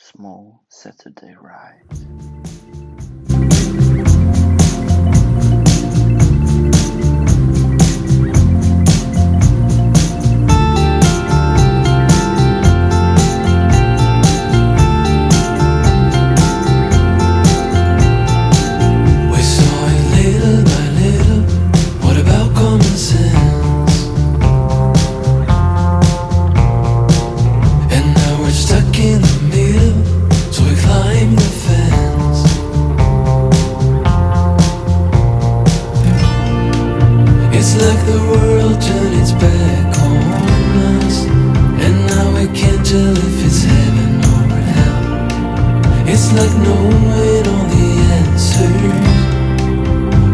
small Saturday ride. Like the world turned its back on us, and now we can't tell if it's heaven or hell. It's like knowing all the answers.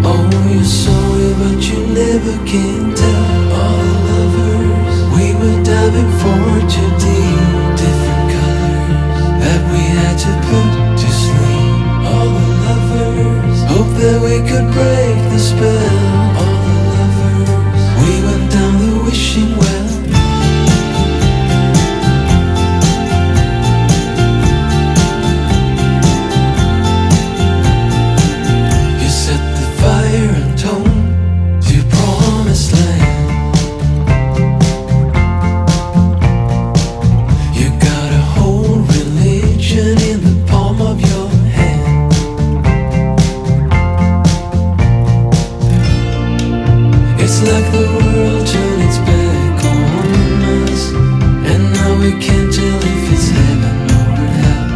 Oh, you're sorry, but you never can tell. All the lovers, we were diving for two deep, different colors that we had to put to sleep. All the lovers, hope that we could break the spell. We went down the wishing well. You set the fire and tone to promised land. You got a whole religion in the palm of your hand. It's like the world turned its back on us, and now we can't tell if it's heaven or hell.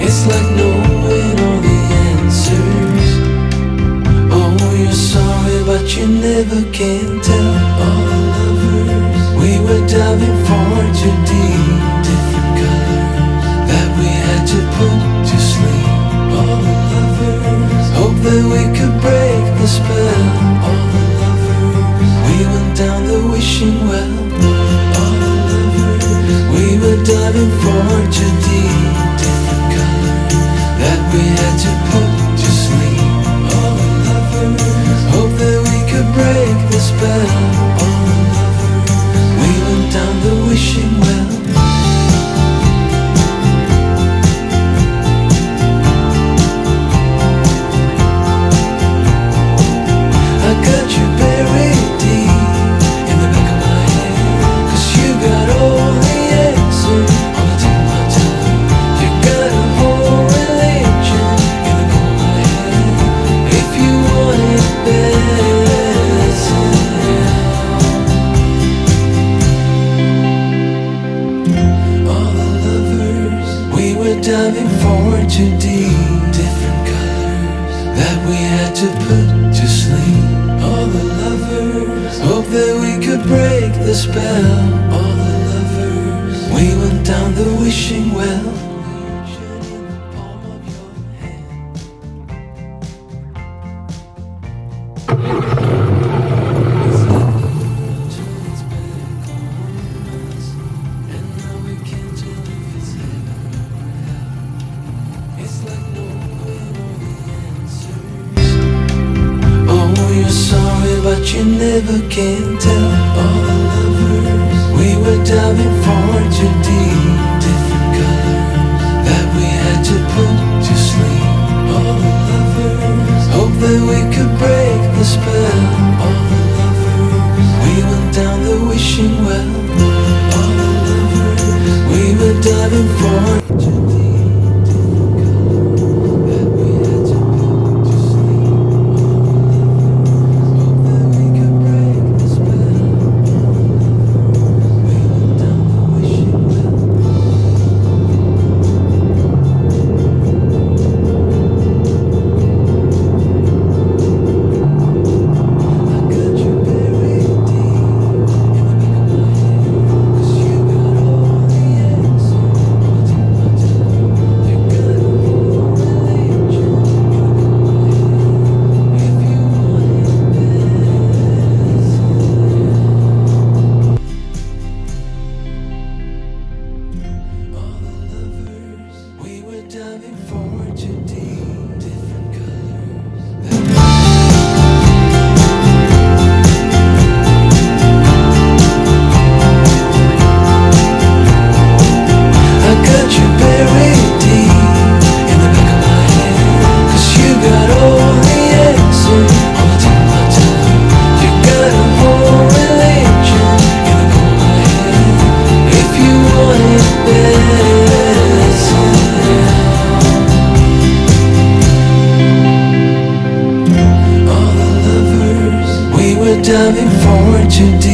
It's like knowing all the answers. Oh, you're sorry, but you never can tell. All the lovers, we were diving for two deep, different colors that we had to put to sleep. All the lovers, hope that we could break the spell. All the we went down the wishing well. All the lovers, we were diving for two deep, different colors that we had to put to sleep. All the lovers, hope that we could break the spell. All the lovers, we went down the wishing well. I got you buried deep in the back of my head, 'cause you got all the answers on the tip of my tongue. You got a whole religion in the corner of my head. If you want it better, all the lovers, we were diving for two deep, different colors that we had to put to sleep. All the lovers, hope that we could break the spell. All the lovers, we went down the wishing well. But you never can tell. All the lovers, we were diving for two deep, different colors that we had to put to sleep. All the lovers, hope that we could break the spell. All the lovers, we went down the wishing well. All the lovers, we were diving for two deep. I got you buried diving for 2D,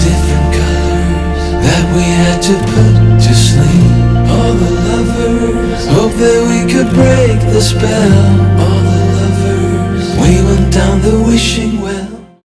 different colors that we had to put to sleep. All the lovers hoped that we could break the spell. All the lovers, we went down the wishing well.